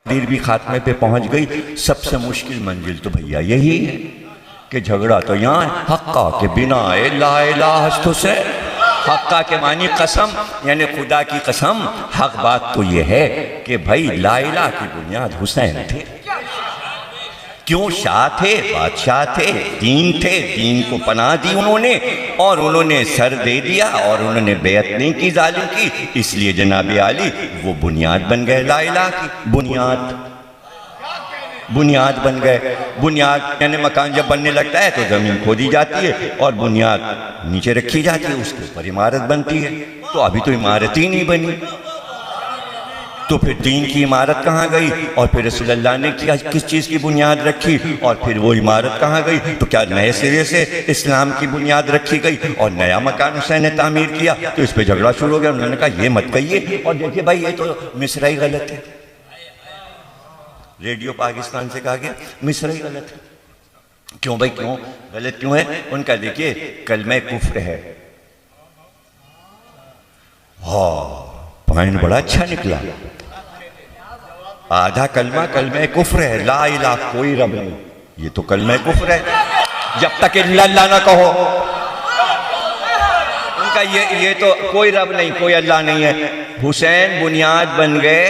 तकदीर भी खात्मे पे पहुंच गई। सबसे मुश्किल मंजिल तो भैया यही है कि झगड़ा तो यहाँ है। हक्का के बिना ला इलाहा हुसैन, हक्का के मानी कसम, यानी खुदा की कसम। हक बात तो ये है कि भाई ला इलाहा की बुनियाद हुसैन थे। क्यों? शाह थे, बादशाह थे, दीन थे, दीन को पनाह दी उन्होंने और उन्होंने सर दे दिया और उन्होंने बेअत नहीं की जालिम की, इसलिए जनाब आली वो बुनियाद बन गए। ला इलाहा की बुनियाद बन गए। बुनियाद यानी मकान जब बनने लगता है तो ज़मीन खोदी जाती है और बुनियाद नीचे रखी जाती है, उसके ऊपर इमारत बनती है। तो अभी तो इमारत ही नहीं बनी, तो फिर दीन की इमारत कहाँ गई? और फिर रसूलुल्लाह ने किस चीज़ की बुनियाद रखी और फिर वो इमारत कहाँ गई? तो क्या नए सिरे से इस्लाम की बुनियाद रखी गई और नया मकान हुसैन ने तामीर किया? तो इस पर झगड़ा शुरू हो गया। उन्होंने कहा ये मत कहिए, और देखिए भाई ये तो मिसरा ही गलत है। रेडियो पाकिस्तान से कहा गया मिसरा ही गलत है। क्यों भाई, क्यों गलत क्यों है? उनका देखिए कलमे कुफ्र है। हाँ, पॉइंट बड़ा अच्छा निकला। आधा कलमा कलमे कुफ्र है, ला इलाहा कोई रब नहीं, ये तो कलमे कुफ्र है। जब तक इल्लल्लाह ना कहो, उनका ये तो कोई रब नहीं, कोई अल्लाह नहीं है। हुसैन बुनियाद बन गए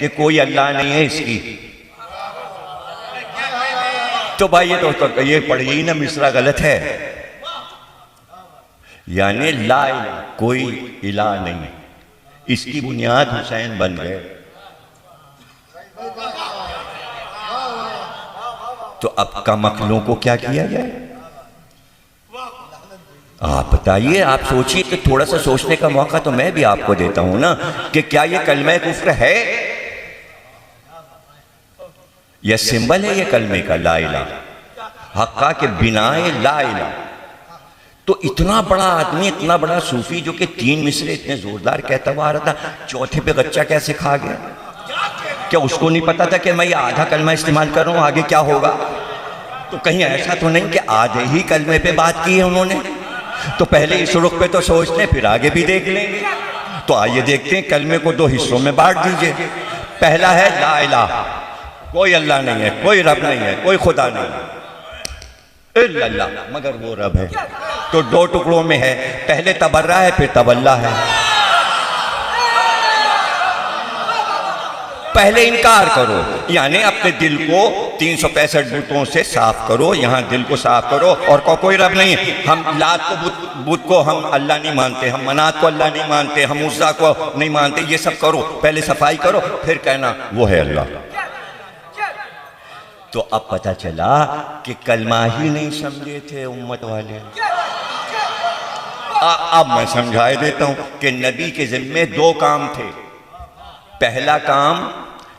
कि कोई अल्लाह नहीं है इसकी। तो भाई ये पढ़िए ना, मिसरा गलत है। यानी ला इलाहा कोई इलाह नहीं, इसकी बुनियाद हुसैन बन गए। तो अब का मखलों को क्या किया जाए? आप बताइए, आप सोचिए। तो थोड़ा सा सोचने का मौका तो मैं भी आपको देता हूं ना कि क्या ये कलमे कुफ्र है या सिंबल है ये कलमे का? ला इलाहा हक्का के बिना ला इलाहा। तो इतना बड़ा आदमी, इतना बड़ा सूफी जो कि 3 मिसरे इतने जोरदार कहता हुआ आ रहा था, चौथे पे गच्चा कैसे खा गया? क्या उसको नहीं पता था कि मैं ये आधा कलमा इस्तेमाल कर रहा हूं, आगे क्या होगा? तो कहीं ऐसा तो नहीं कि आधे ही कलमे पे बात की है उन्होंने? तो पहले इस रुख पे तो सोचते फिर आगे भी देख लेंगे। तो आइए देखते हैं, कलमे को 2 हिस्सों में बांट दीजिए। पहला है ला इलाहा, कोई अल्लाह नहीं है, कोई रब नहीं है, कोई खुदा नहीं है इल्लल्लाह, मगर वो रब है। तो 2 टुकड़ों में है, पहले तबर्रा है फिर तवल्ला है। पहले इनकार करो, यानी अपने दिल को 365 बुतों से साफ करो। यहाँ दिल को साफ करो और कोई रब नहीं है। हम लात को बुत को हम अल्लाह नहीं मानते, हम मनात को अल्लाह नहीं मानते, हम उज़्ज़ा को नहीं मानते। ये सब करो, पहले सफाई करो, फिर कहना वो है अल्लाह। तो अब पता चला कि कलमा ही नहीं समझे थे उम्मत वाले। अब मैं समझाए देता हूं कि नबी के जिम्मे 2 काम थे। पहला काम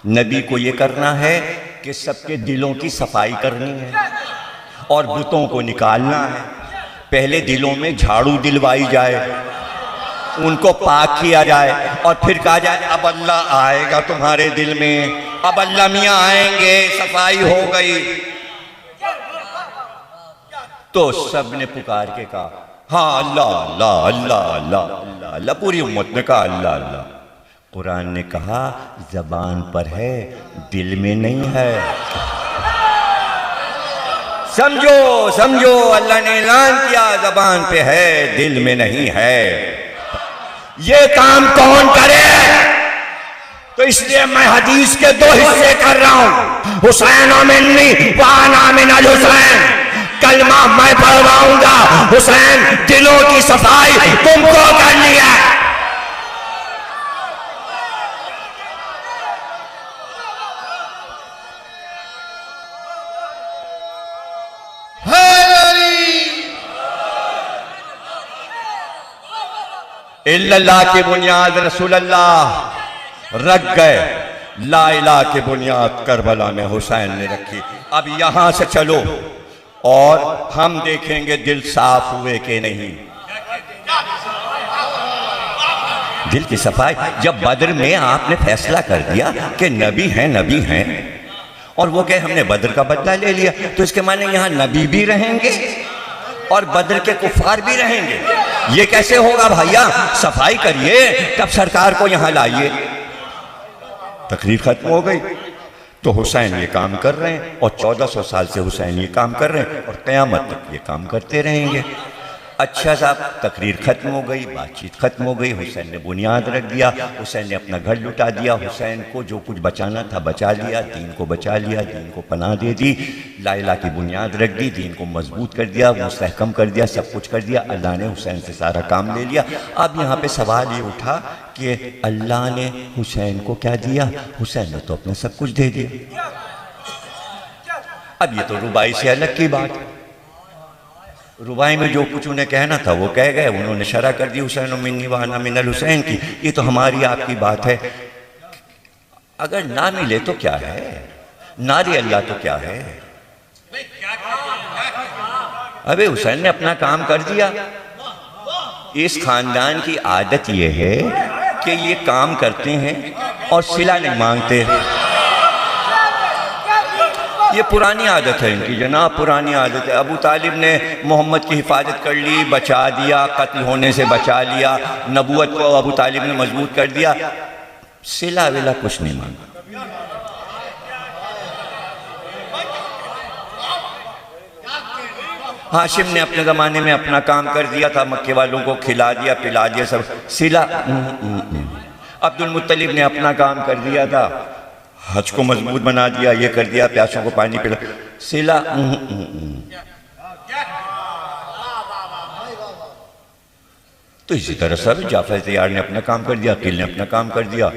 नबी को ये करना है कि सबके दिलों की सफाई करनी है और बुतों को निकालना है। पहले दिलों में झाड़ू दिलवाई जाए, उनको पाक किया जाए और फिर कहा जाए अब अल्लाह आएगा तुम्हारे दिल में, अब अल्लाह मियाँ आएंगे, सफाई हो गई। तो सब ने पुकार के कहा हाँ अल्लाह अल्लाह अल्लाह अल्लाह अल्लाह अल्लाह। पूरी उम्मत ने कहा अल्लाह अल्लाह। कुरान ने कहा जबान पर है, दिल में नहीं है। समझो समझो, अल्लाह ने ऐलान किया जबान पे है, दिल में नहीं है। ये काम कौन करे? तो इसलिए मैं हदीस के 2 हिस्से कर रहा हूं। हुसैन मिन्नी व अना मिनल हुसैन। कलमा मैं पढ़वाऊंगा, हुसैन दिलों की सफाई तुमको करनी है। इल्लल्लाह की बुनियाद रसूलल्लाह रख गए, ला इलाहा की बुनियाद करबला में हुसैन ने रखी। अब यहां से चलो और हम देखेंगे दिल साफ हुए कि नहीं। दिल की सफाई, जब बद्र में आपने फैसला कर दिया कि नबी हैं और वो कहे हमने बद्र का बदला ले लिया, तो इसके माने यहाँ नबी भी रहेंगे और बद्र के कुफार भी रहेंगे। ये कैसे होगा भैया? सफाई करिए तब सरकार को यहाँ लाइए। तकरीर खत्म हो गई। तो हुसैन ये काम कर रहे हैं और 1400 साल से हुसैन ये काम कर रहे हैं और क़यामत तक ये काम करते रहेंगे। अच्छा साहब, तकरीर ख़त्म हो गई, बातचीत ख़त्म हो गई, हुसैन ने बुनियाद रख दिया, हुसैन ने अपना घर लुटा दिया, हुसैन को जो कुछ बचाना था बचा लिया, दीन को बचा लिया, दीन को पनाह दे दी, ला इलाहा की बुनियाद रख दी, दीन को मजबूत कर दिया, मुस्तहकम कर दिया, सब कुछ कर दिया। अल्लाह ने हुसैन से सारा काम ले लिया। अब यहाँ पे सवाल ये उठा कि अल्लाह ने हुसैन को क्या दिया? हुसैन ने तो अपना सब कुछ दे दिया। अब ये तो रुबाई से अलग की बात है। रुबाई में जो कुछ उन्हें कहना था वो कह गए, उन्होंने शरह कर दी हुसैन मिन्नी व अना मिनल हुसैन की। ये तो हमारी आपकी बात है। अगर ना मिले तो क्या है, नारी अल्लाह तो क्या है। अबे हुसैन ने अपना काम कर दिया। इस खानदान की आदत ये है कि ये काम करते हैं और सिला नहीं मांगते। ये पुरानी आदत है इनकी जनाब, पुरानी आदत है। अबू तालिब ने मोहम्मद की हिफाजत कर ली, बचा दिया, कत्ल होने से बचा लिया, नबूवत को अबू तालिब ने मजबूत कर दिया, सिला विला कुछ नहीं मांगा। हाशिम ने अपने ज़माने में अपना काम कर दिया था, मक्के वालों को खिला दिया पिला दिया, सब सिला। अब्दुल मुत्तलिब ने अपना काम कर दिया था, हज को मजबूत बना दिया, ये कर दिया, प्यासों को पानी पिला, सिला। तो इसी तरह सब जाफर तैयार ने अपना काम कर दिया, अकील ने अपना काम कर दिया,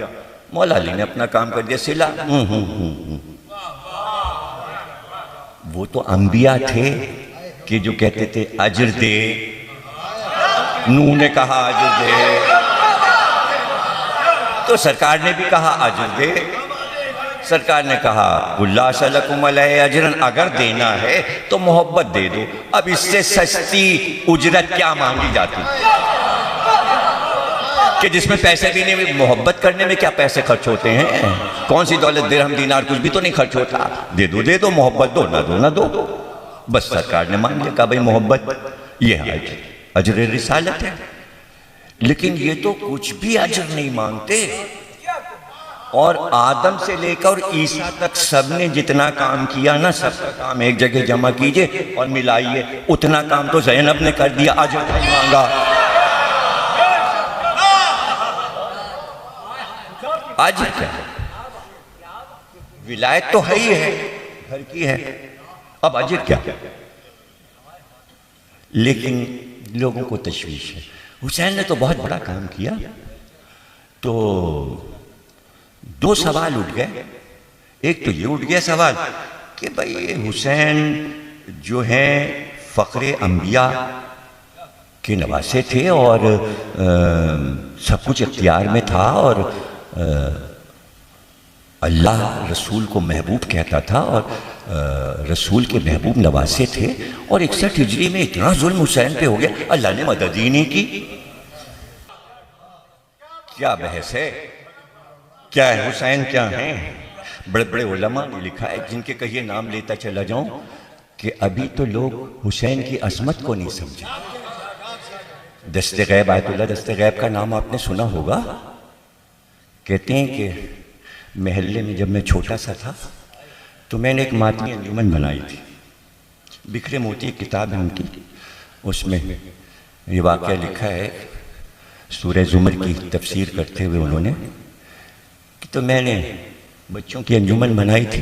मौला अली ने अपना काम कर दिया, सिला। वो तो अंबिया थे कि जो कहते थे अजर दे। नूह ने कहा अजर दे, तो सरकार ने भी कहा अजर दे। सरकार ने कहा कुल्ला सलकुम अलैहि अजरन, अगर देना है तो मोहब्बत दे दो। अब इससे सस्ती उजरत क्या मांगी जाती कि जिसमें पैसे भी नहीं, मोहब्बत करने में क्या पैसे खर्च होते हैं? कौन सी दौलत, दिरहम दीनार कुछ भी तो नहीं खर्च होता। दे दो, मोहब्बत दो, ना दो ना दो। बस सरकार ने मान लिया, कहा भाई मोहब्बत ये है, अजर रिसालत है। लेकिन ये तो कुछ भी अजर नहीं मांगते। और आदम से लेकर ईसा तक सबने जितना काम किया ना, सबका काम एक जगह जमा कीजिए और मिलाइए, उतना काम तो ज़ैनब ने कर दिया, अजर नहीं मांगा। अजर क्या है? विलायत तो है ही है, घर की है, अब अजर क्या? लेकिन लोगों को तशवीश है। हुसैन ने तो बहुत बड़ा काम किया। तो दो सवाल उठ गए। एक तो ये उठ गया सवाल कि भाई हुसैन जो है फ़ख्रे अंबिया के नवासे थे और सब कुछ इख्तियार में था और अल्लाह रसूल को महबूब कहता था और रसूल के महबूब नवासे थे, और 61 हिजरी में इतना जुल्म हुसैन पे हो गया, अल्लाह ने मदद ही नहीं की। क्या बहस है? क्या है हुसैन, क्या है? बड़े बड़े उलमा ने लिखा है, जिनके कहिए नाम लेता चला जाऊं, कि अभी तो लोग हुसैन की अजमत को नहीं समझे। दस्ते गैब, आयतुल्लाह दस्ते गैब का नाम आपने सुना होगा। कहते हैं कि महल्ले में जब मैं छोटा सा था तो मैंने एक मातमी अंजुमन बनाई थी। बिखरे मोती एक किताब है उनकी, उसमें ये वाक़या लिखा है, सूरह ज़ुमर की तफसीर करते हुए उन्होंने, तो मैंने बच्चों की अंजुमन बनाई थी।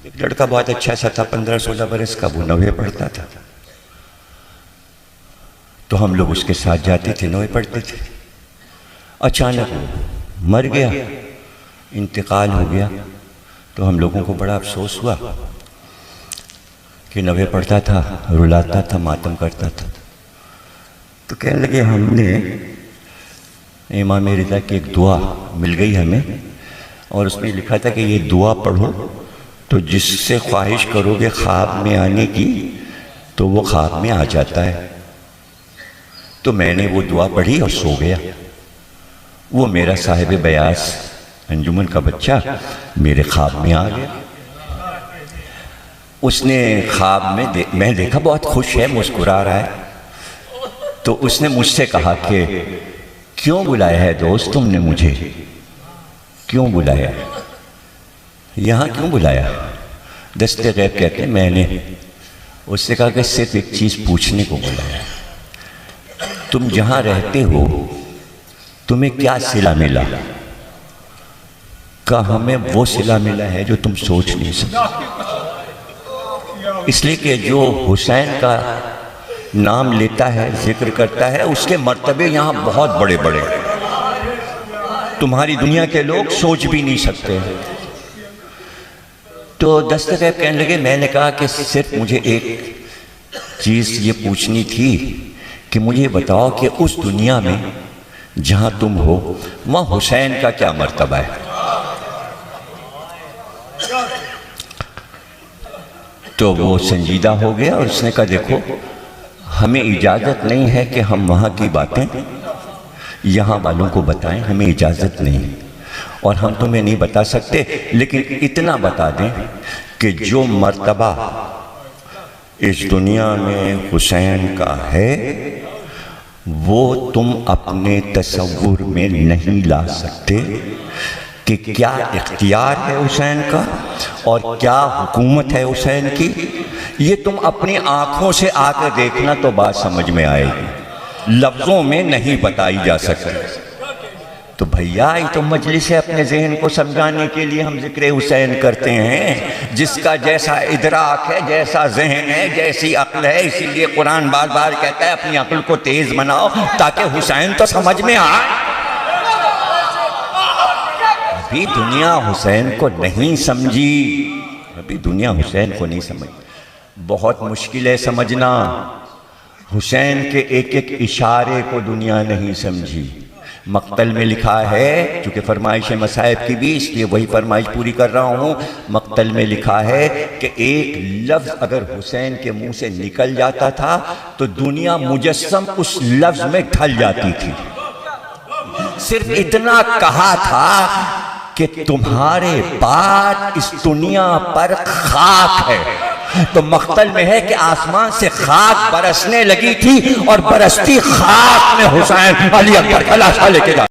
एक लड़का बहुत अच्छा सा था, 15-16 बरस का, वो 9वीं पढ़ता था। तो हम लोग उसके साथ जाते थे, 9वीं पढ़ते थे। अचानक मर गया, इंतकाल हो गया। तो हम लोगों को बड़ा अफसोस हुआ कि 9वीं पढ़ता था, रुलाता था, मातम करता था। तो कहने लगे हमने इमाम रिज़ा की एक दुआ मिल गई हमें, और उसमें लिखा था कि ये दुआ पढ़ो तो जिससे ख्वाहिश करोगे ख्वाब में आने की तो वो ख्वाब में आ जाता है। तो मैंने वो दुआ पढ़ी और सो गया। वो मेरा साहिब बयास अंजुमन का बच्चा मेरे ख्वाब में आ गया। उसने ख्वाब में मैं देखा बहुत खुश है, मुस्कुरा रहा है। तो उसने मुझसे कहा कि क्यों बुलाया है दोस्त तुमने मुझे, क्यों बुलाया? यहाँ क्यों बुलाया? दस्ते गैब कहते मैंने उससे कहा कि सिर्फ एक चीज़ पूछने को बुलाया, तुम जहाँ रहते हो तुम्हें क्या सिला मिला? कहा हमें वो सिला मिला है जो तुम सोच नहीं सकते। इसलिए कि जो हुसैन का नाम लेता है, जिक्र करता है, उसके मर्तबे यहाँ बहुत बड़े बड़े, तुम्हारी दुनिया के लोग सोच भी नहीं सकते। तो दस्ते गैब कहने लगे, मैंने कहा कि सिर्फ मुझे एक चीज़ ये पूछनी थी कि मुझे बताओ कि उस दुनिया में जहाँ तुम हो वहाँ हुसैन का क्या मर्तबा है? तो वो संजीदा हो गया और उसने कहा देखो, हमें इजाज़त नहीं है कि हम वहाँ की बातें यहाँ वालों को बताएं, हमें इजाज़त नहीं, और हम तुम्हें नहीं बता सकते, लेकिन इतना बता दें कि जो मर्तबा इस दुनिया में हुसैन का है वो तुम अपने तसव्वुर में नहीं ला सकते कि क्या इख्तियार है हुसैन का और क्या हुकूमत है हुसैन की। ये तुम अपनी आँखों से आकर देखना तो बात समझ में आएगी, लफ्ज़ों में नहीं बताई जा सकती। तो भैया ये तो मजलिस है, अपने जहन को समझाने के लिए हम जिक्र हुसैन करते हैं। जिसका जैसा इदराक है, जैसा जहन है, जैसी अक्ल है, इसीलिए कुरान बार बार कहता है अपनी अक्ल को तेज बनाओ ताकि हुसैन तो समझ में आए। अभी दुनिया हुसैन को नहीं समझी, अभी दुनिया हुसैन को नहीं समझ, बहुत मुश्किल है समझना। हुसैन के एक एक इशारे को दुनिया नहीं समझी। मक्तल में लिखा है, चूँकि फरमाइश मसाइब की भी, इसलिए वही फरमाइश पूरी कर रहा हूँ। मक्तल में लिखा है कि एक लफ्ज़ अगर हुसैन के मुंह से निकल जाता था तो दुनिया मुजस्सम उस लफ्ज़ में ढल जाती थी। सिर्फ इतना कहा था कि तुम्हारे बाद इस दुनिया पर खाक है। तो मख्तल में है कि आसमान से खाक बरसने लगी थी और बरसती खाक में हुसैन अली अकबर का लाशा लेके जा